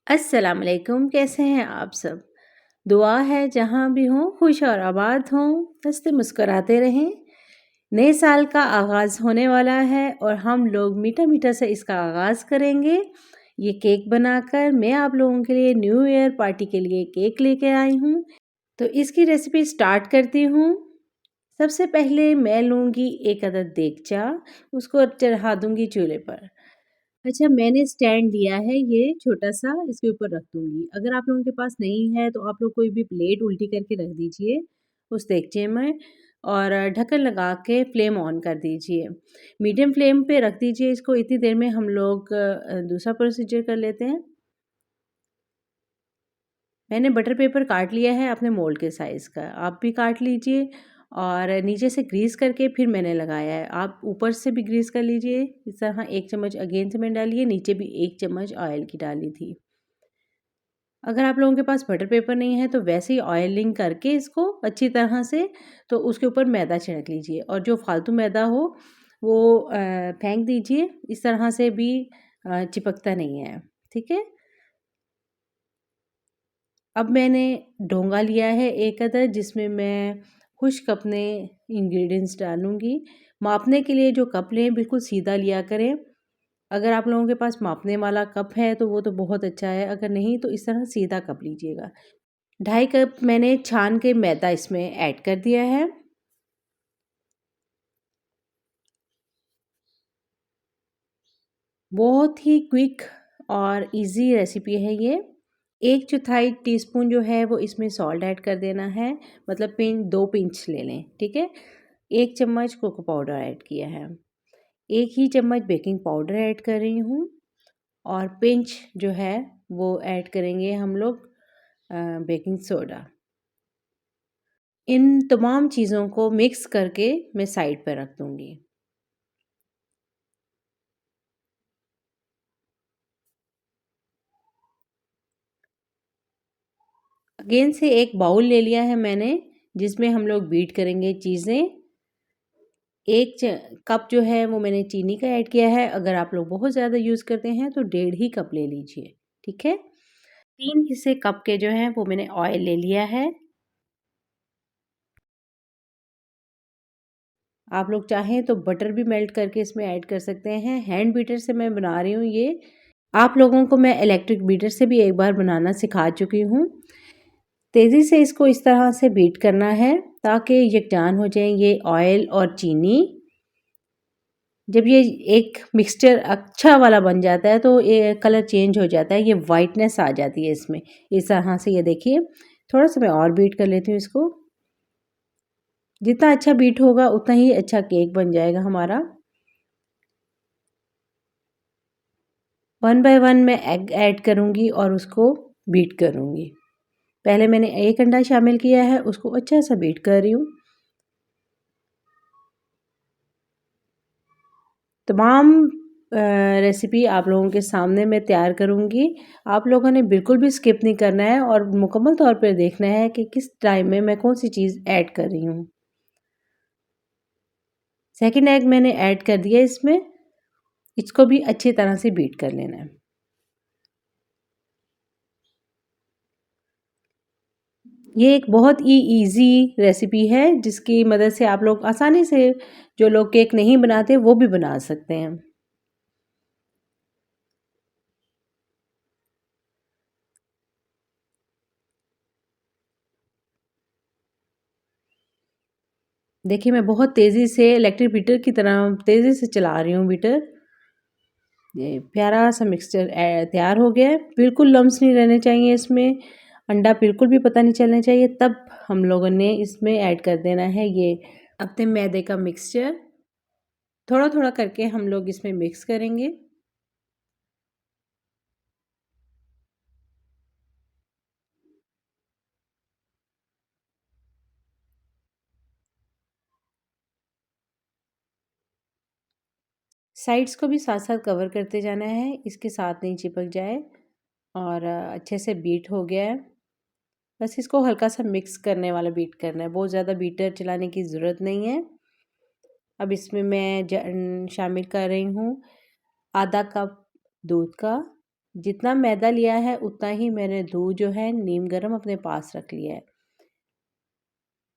अस्सलाम वालेकुम, कैसे हैं आप सब? दुआ है जहाँ भी हों खुश और आबाद हों, हँसते मुस्कुराते रहें। नए साल का आगाज़ होने वाला है और हम लोग मीठा-मीठा से इसका आगाज़ करेंगे। ये केक बनाकर मैं आप लोगों के लिए न्यू ईयर पार्टी के लिए केक लेके आई हूँ। तो इसकी रेसिपी स्टार्ट करती हूँ। सबसे पहले मैं लूँगी 1 अदद देगचा, उसको चढ़ा दूँगी चूल्हे पर। अच्छा, मैंने स्टैंड लिया है ये छोटा-सा, इसके ऊपर रख दूँगी। अगर आप लोगों के पास नहीं है तो आप लोग कोई भी प्लेट उल्टी करके रख दीजिए उस देगचे में और ढक्कन लगा के फ्लेम ऑन कर दीजिए। मीडियम फ्लेम पे रख दीजिए इसको, इतनी देर में हम लोग दूसरा प्रोसीजर कर लेते हैं। मैंने बटर पेपर काट लिया है अपने मोल्ड के साइज़ का, आप भी काट लीजिए और नीचे से ग्रीस करके फिर मैंने लगाया है। आप ऊपर से भी ग्रीस कर लीजिए, इस तरह 1 चम्मच अगेन से मैंने डाली है, नीचे भी 1 चम्मच ऑयल की डाली थी। अगर आप लोगों के पास बटर पेपर नहीं है तो वैसे ही ऑयलिंग करके इसको अच्छी तरह से तो उसके ऊपर मैदा छिड़क लीजिए और जो फालतू मैदा हो वो फेंक दीजिए, इस तरह से भी चिपकता नहीं है, ठीक है? अब मैंने डोंगा लिया है 1 अदद जिसमें मैं खुश्क अपने इंग्रेडिएंट्स डालूँगी। मापने के लिए जो कप लें बिल्कुल सीधा लिया करें। अगर आप लोगों के पास मापने वाला कप है तो वो तो बहुत अच्छा है, अगर नहीं तो इस तरह सीधा कप लीजिएगा। 2.5 कप मैंने छान के मैदा इसमें ऐड कर दिया है। बहुत ही क्विक और ईज़ी रेसिपी है ये। 1/4 टीस्पून जो है वो इसमें सॉल्ट ऐड कर देना है, मतलब 2 पिंच ले लें, ठीक है? 1 चम्मच कोको पाउडर ऐड किया है। 1 ही चम्मच बेकिंग पाउडर ऐड कर रही हूँ और पिंच जो है वो ऐड करेंगे हम लोग बेकिंग सोडा। इन तमाम चीज़ों को मिक्स करके मैं साइड पर रख दूँगी। अगेन से एक बाउल ले लिया है मैंने जिसमें हम लोग बीट करेंगे चीज़ें। 1 कप जो है वो मैंने चीनी का ऐड किया है, अगर आप लोग बहुत ज़्यादा यूज़ करते हैं तो 1.5 ही कप ले लीजिए, ठीक है? 3 हिस्से कप के जो हैं वो मैंने ऑयल ले लिया है। आप लोग चाहें तो बटर भी मेल्ट करके इसमें ऐड कर सकते हैं। हैंड बीटर से मैं बना रही हूँ ये। आप लोगों को मैं इलेक्ट्रिक बीटर से भी एक बार बनाना सिखा चुकी हूँ। तेज़ी से इसको इस तरह से बीट करना है ताकि यकजान हो जाए ये ऑयल और चीनी। जब ये एक मिक्सचर अच्छा वाला बन जाता है तो ये कलर चेंज हो जाता है, ये वाइटनेस आ जाती है इसमें। इस तरह से ये देखिए, थोड़ा-सा मैं और बीट कर लेती हूँ इसको। जितना अच्छा बीट होगा उतना ही अच्छा केक बन जाएगा हमारा। 1 बाय 1 मैं एग ऐड करूँगी और उसको बीट करूँगी। पहले मैंने 1 अंडा शामिल किया है, उसको अच्छा-सा बीट कर रही हूँ। तमाम रेसिपी आप लोगों के सामने मैं तैयार करूँगी। आप लोगों ने बिल्कुल भी स्किप नहीं करना है और मुकम्मल तौर पे देखना है कि किस टाइम में मैं कौन-सी चीज़ ऐड कर रही हूँ। सेकंड एग मैंने ऐड कर दिया इसमें, इसको भी अच्छी तरह से बीट कर लेना है। ये एक बहुत ही ईज़ी रेसिपी है जिसकी मदद से आप लोग आसानी से जो लोग केक नहीं बनाते वो भी बना सकते हैं। देखिए मैं बहुत तेज़ी से इलेक्ट्रिक बीटर की तरह तेज़ी से चला रही हूँ बीटर। ये प्यारा सा मिक्सचर तैयार हो गया है। बिल्कुल लम्स नहीं रहने चाहिए इसमें, अंडा बिल्कुल भी पता नहीं चलना चाहिए, तब हम लोगों ने इसमें ऐड कर देना है ये अपने मैदे का मिक्सचर। थोड़ा-थोड़ा करके हम लोग इसमें मिक्स करेंगे। साइड्स को भी साथ-साथ कवर करते जाना है, इसके साथ नहीं चिपक जाए और अच्छे से बीट हो गया है। बस इसको हल्का-सा मिक्स करने वाला बीट करना है, बहुत ज़्यादा बीटर चलाने की ज़रूरत नहीं है। अब इसमें मैं शामिल कर रही हूँ आधा कप दूध का, जितना मैदा लिया है उतना ही मैंने दूध जो है नीम गर्म अपने पास रख लिया है।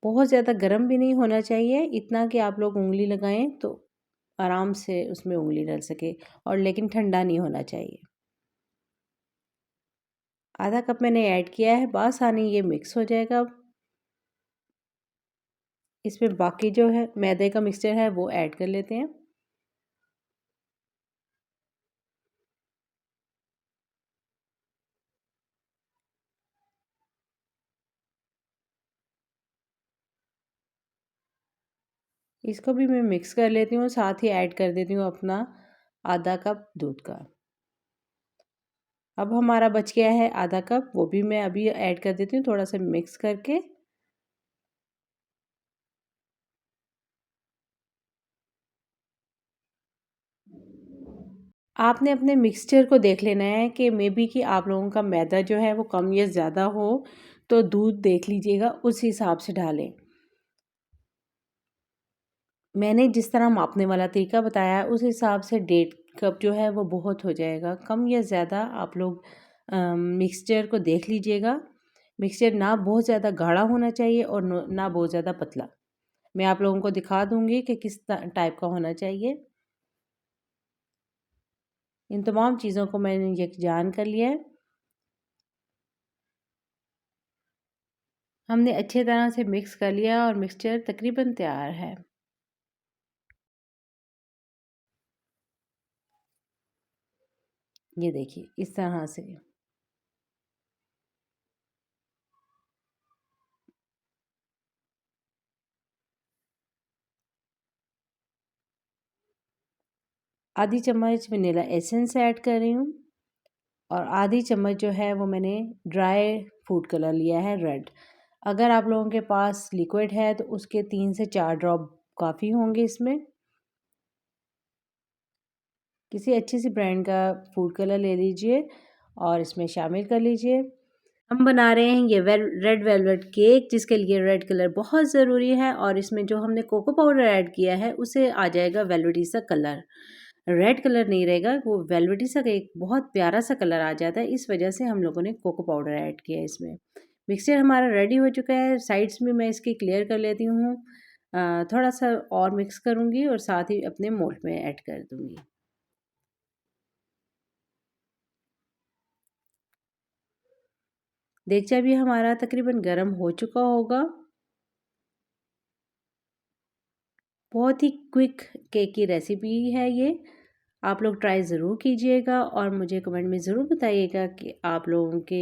बहुत ज़्यादा गर्म भी नहीं होना चाहिए, इतना कि आप लोग उँगली लगाएँ तो आराम से उसमें उँगली डल सके, और लेकिन ठंडा नहीं होना चाहिए। आधा कप मैंने ऐड किया है, बआसानी ये मिक्स हो जाएगा अब। इसमें बाकी जो है मैदे का मिक्सचर है वो ऐड कर लेते हैं। इसको भी मैं मिक्स कर लेती हूँ, साथ ही ऐड कर देती हूँ अपना आधा कप दूध का। अब हमारा बच गया है आधा कप, वो भी मैं अभी ऐड कर देती हूँ थोड़ा सा मिक्स करके। आपने अपने मिक्सचर को देख लेना है कि मे बी कि आप लोगों का मैदा जो है वो कम या ज़्यादा हो, तो दूध देख लीजिएगा, उस हिसाब से डालें। मैंने जिस तरह मापने वाला तरीका बताया है उस हिसाब से 1.5 कप जो है वो बहुत हो जाएगा। कम या ज़्यादा आप लोग मिक्सचर को देख लीजिएगा। मिक्सचर ना बहुत ज़्यादा गाढ़ा होना चाहिए और ना बहुत ज़्यादा पतला। मैं आप लोगों को दिखा दूँगी कि किस टाइप का होना चाहिए। इन तमाम चीज़ों को मैंने यकजान कर लिया है। हमने अच्छे तरह से मिक्स कर लिया और मिक्सचर तकरीबन तैयार है। ये देखिए इस तरह से। आधी चम्मच वनीला एसेंस ऐड कर रही हूँ, और आधी चम्मच जो है वो मैंने ड्राई फूड कलर लिया है रेड। अगर आप लोगों के पास लिक्विड है तो उसके 3 से 4 ड्रॉप काफ़ी होंगे इसमें। किसी अच्छी सी ब्रांड का फूड कलर ले लीजिए और इसमें शामिल कर लीजिए। हम बना रहे हैं ये रेड वेलवेट केक, जिसके लिए रेड कलर बहुत ज़रूरी है, और इसमें जो हमने कोको पाउडर ऐड किया है उससे आ जाएगा वेलवेटी सा कलर। रेड कलर नहीं रहेगा, वो वेलवेटी सा एक बहुत प्यारा सा कलर आ जाता है, इस वजह से हम लोगों ने कोको पाउडर ऐड किया है इसमें। मिक्सचर हमारा रेडी हो चुका है, साइड्स में मैं इसकी क्लियर कर लेती हूँ। थोड़ा सा और मिक्स करूँगी और साथ ही अपने मोल्ड में ऐड कर दूँगी। देगचा भी हमारा तकरीबन गर्म हो चुका होगा। बहुत ही क्विक केक की रेसिपी है ये। आप लोग ट्राई ज़रूर कीजिएगा और मुझे कमेंट में ज़रूर बताइएगा कि आप लोगों के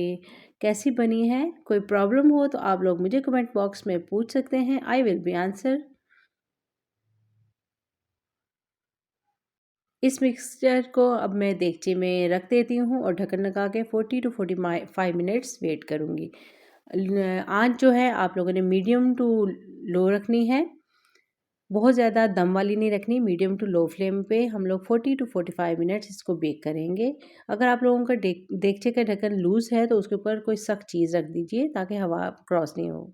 कैसी बनी है। कोई प्रॉब्लम हो तो आप लोग मुझे कमेंट बॉक्स में पूछ सकते हैं, आई विल बी आंसर। इस मिक्सचर को अब मैं देगचे में रख देती हूँ और ढक्कन लगा के 40 टू 45 मिनट्स वेट करूँगी। आँच जो है आप लोगों ने मीडियम टू लो रखनी है, बहुत ज़्यादा दम वाली नहीं रखनी, मीडियम टू लो फ्लेम पे हम लोग 40 टू 45 मिनट्स इसको बेक करेंगे। अगर आप लोगों का देगचे का ढक्कन लूज़ है तो उसके ऊपर कोई सख्त चीज़ रख दीजिए ताकि हवा क्रॉस नहीं हो।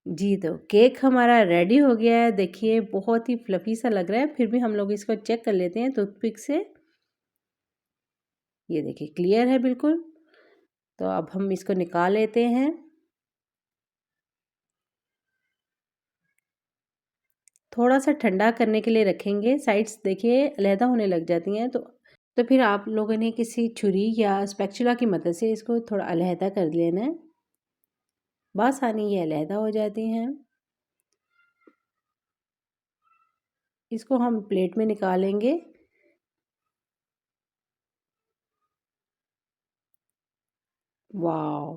जी, तो केक हमारा रेडी हो गया है। देखिए बहुत ही फ्लफ़ी सा लग रहा है, फिर भी हम लोग इसको चेक कर लेते हैं टूथपिक से। ये देखिए क्लियर है बिल्कुल। तो अब हम इसको निकाल लेते हैं। थोड़ा-सा ठंडा करने के लिए रखेंगे, साइड्स देखिए अलहदा होने लग जाती हैं, तो फिर आप लोगों ने किसी छुरी या स्पैचुला की मदद से इसको थोड़ा अलहदा कर लेना है। बआसानी ये अलहदा हो जाती हैं। इसको हम प्लेट में निकालेंगे। वॉव!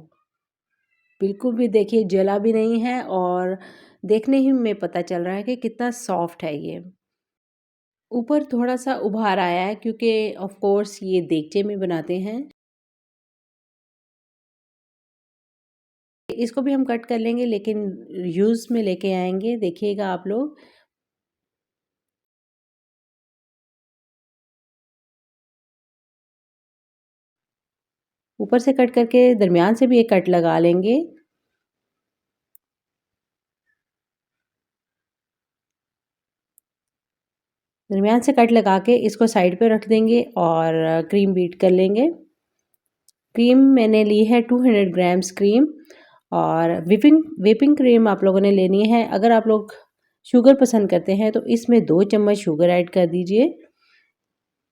बिल्कुल भी देखिए जला भी नहीं है, और देखने ही में पता चल रहा है कि कितना सॉफ्ट है ये। ऊपर थोड़ा-सा उभार आया है क्योंकि ऑफ़ कोर्स ये देगचे में बनाते हैं। इसको भी हम कट कर लेंगे लेकिन यूज़ में लेके आएँगे, देखिएगा आप लोग। ऊपर से कट करके दरमियान से भी एक कट लगा लेंगे। दरमियान से कट लगा के इसको साइड पे रख देंगे और क्रीम बीट कर लेंगे। क्रीम मैंने ली है 200 ग्राम्स क्रीम और व्हिपिंग क्रीम आप लोगों ने लेनी है। अगर आप लोग शुगर पसंद करते हैं तो इसमें 2 चम्मच शुगर ऐड कर दीजिए।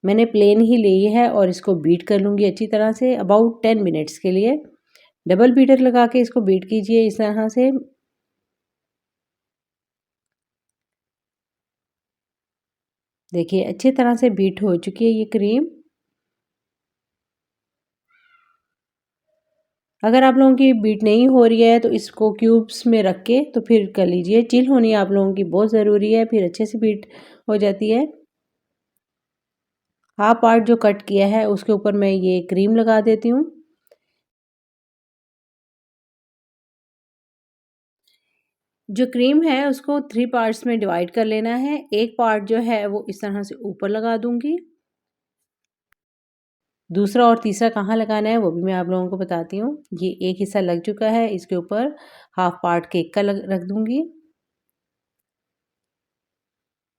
मैंने प्लेन ही ली है और इसको बीट कर लूँगी अच्छी तरह से अबाउट 10 मिनट्स के लिए। डबल बीटर लगा के इसको बीट कीजिए इस तरह से। देखिए अच्छी तरह से बीट हो चुकी है ये क्रीम। अगर आप लोगों की बीट नहीं हो रही है तो इसको क्यूब्स में रख के तो फिर कर लीजिए। चिल होनी आप लोगों की बहुत ज़रूरी है, फिर अच्छे से बीट हो जाती है। हाफ पार्ट जो कट किया है उसके ऊपर मैं ये क्रीम लगा देती हूँ। जो क्रीम है उसको 3 पार्ट्स में डिवाइड कर लेना है। एक पार्ट जो है वो इस तरह से ऊपर लगा दूँगी। दूसरा और तीसरा कहाँ लगाना है वो भी मैं आप लोगों को बताती हूँ। ये एक हिस्सा लग चुका है, इसके ऊपर हाफ पार्ट केक का रख दूँगी।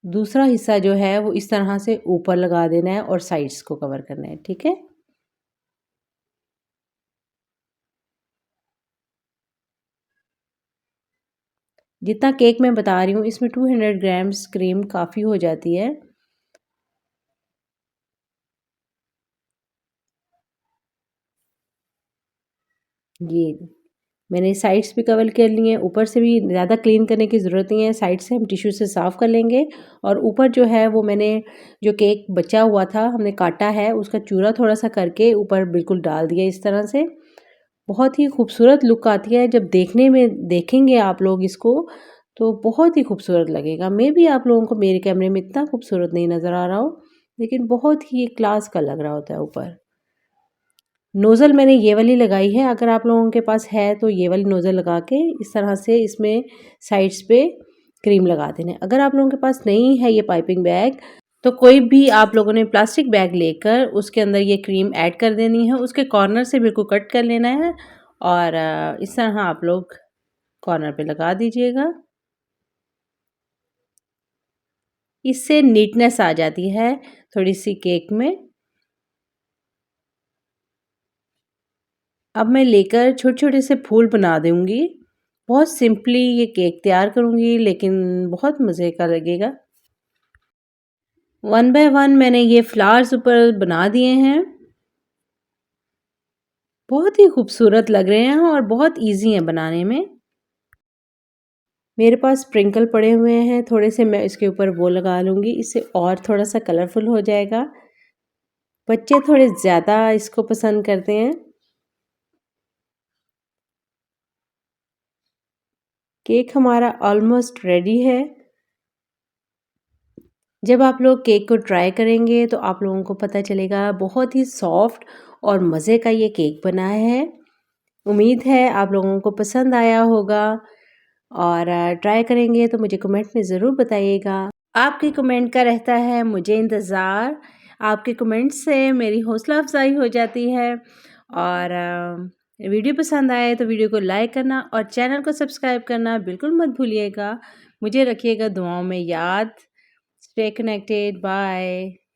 दूसरा हिस्सा जो है वो इस तरह से ऊपर लगा देना है और साइड्स को कवर करना है, ठीक है? जितना केक मैं बता रही हूँ इसमें 200 ग्राम्स क्रीम काफ़ी हो जाती है। ये मैंने साइड्स भी कवर कर लिए हैं, ऊपर से भी ज़्यादा क्लीन करने की ज़रूरत नहीं है, साइड से हम टिश्यू से साफ़ कर लेंगे। और ऊपर जो है वो मैंने जो केक बचा हुआ था हमने काटा है उसका चूरा थोड़ा-सा करके ऊपर बिल्कुल डाल दिया इस तरह से। बहुत ही खूबसूरत लुक आती है जब देखने में देखेंगे आप लोग इसको तो बहुत ही खूबसूरत लगेगा। मेबी आप लोगों को मेरे कैमरे में इतना खूबसूरत नहीं नज़र आ रहा हो, लेकिन बहुत ही क्लास का लग रहा होता है ऊपर। नोज़ल मैंने ये वाली लगाई है, अगर आप लोगों के पास है तो ये वाली नोज़ल लगा के इस तरह से इसमें साइड्स पे क्रीम लगा देना है। अगर आप लोगों के पास नहीं है ये पाइपिंग बैग तो कोई भी आप लोगों ने प्लास्टिक बैग लेकर उसके अंदर ये क्रीम ऐड कर देनी है, उसके कॉर्नर से बिल्कुल कट कर लेना है और इस तरह आप लोग कॉर्नर पे लगा दीजिएगा। इससे नीटनेस आ जाती है थोड़ी सी केक में। अब मैं लेकर छोटे-छोटे से फूल बना दूँगी। बहुत सिंपली ये केक तैयार करूँगी लेकिन बहुत मज़े का लगेगा। वन बाय वन मैंने ये फ्लावर्स ऊपर बना दिए हैं। बहुत ही खूबसूरत लग रहे हैं और बहुत ईज़ी हैं बनाने में। मेरे पास स्प्रिंकल पड़े हुए हैं, थोड़े से मैं इसके ऊपर वो लगा लूँगी, इससे और थोड़ा-सा कलरफुल हो जाएगा। बच्चे थोड़े ज़्यादा इसको पसंद करते हैं। केक हमारा ऑलमोस्ट रेडी है। जब आप लोग केक को ट्राई करेंगे तो आप लोगों को पता चलेगा बहुत ही सॉफ्ट और मज़े का ये केक बना है। उम्मीद है आप लोगों को पसंद आया होगा और ट्राई करेंगे तो मुझे कमेंट में ज़रूर बताइएगा। आपके कमेंट का रहता है मुझे इंतज़ार। आपके कमेंट से मेरी हौसला अफ़ज़ाई हो जाती है और वीडियो पसंद आए तो वीडियो को लाइक करना और चैनल को सब्सक्राइब करना बिल्कुल मत भूलिएगा। मुझे रखिएगा दुआओं में याद। Stay connected. Bye.